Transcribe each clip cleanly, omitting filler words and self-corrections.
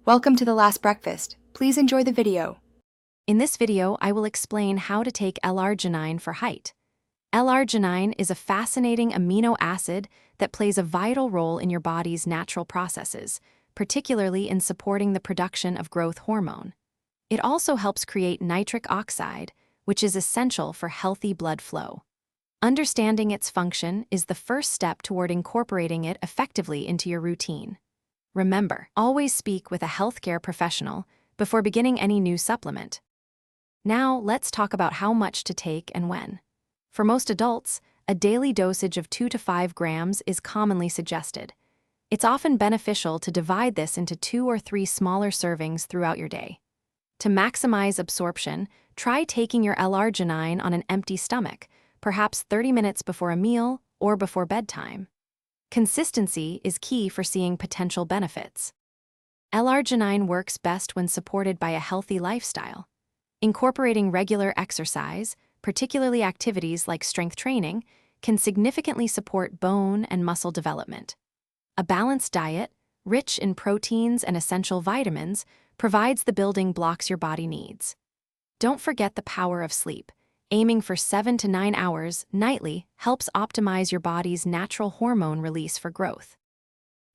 Welcome to the last breakfast. Please enjoy the video. In this video, I will explain how to take L-arginine for height. L-arginine is a fascinating amino acid that plays a vital role in your body's natural processes, particularly in supporting the production of growth hormone. It also helps create nitric oxide, which is essential for healthy blood flow. Understanding its function is the first step toward incorporating it effectively into your routine. Remember, always speak with a healthcare professional before beginning any new supplement. Now, let's talk about how much to take and when. For most adults, a daily dosage of 2 to 5 grams is commonly suggested. It's often beneficial to divide this into 2 or 3 smaller servings throughout your day. To maximize absorption, try taking your L-arginine on an empty stomach, perhaps 30 minutes before a meal or before bedtime. Consistency is key for seeing potential benefits. L-arginine works best when supported by a healthy lifestyle. Incorporating regular exercise, particularly activities like strength training, can significantly support bone and muscle development. A balanced diet, rich in proteins and essential vitamins, provides the building blocks your body needs. Don't forget the power of sleep. Aiming for 7 to 9 hours nightly helps optimize your body's natural hormone release for growth.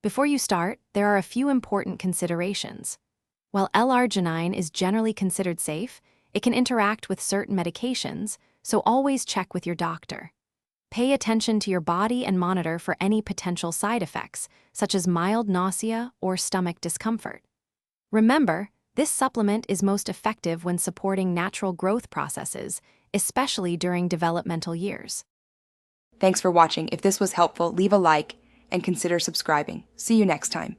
Before you start, there are a few important considerations. While L-arginine is generally considered safe, it can interact with certain medications, so always check with your doctor. Pay attention to your body and monitor for any potential side effects, such as mild nausea or stomach discomfort. Remember, this supplement is most effective when supporting natural growth processes, especially during developmental years. Thanks for watching. If this was helpful, leave a like and consider subscribing. See you next time.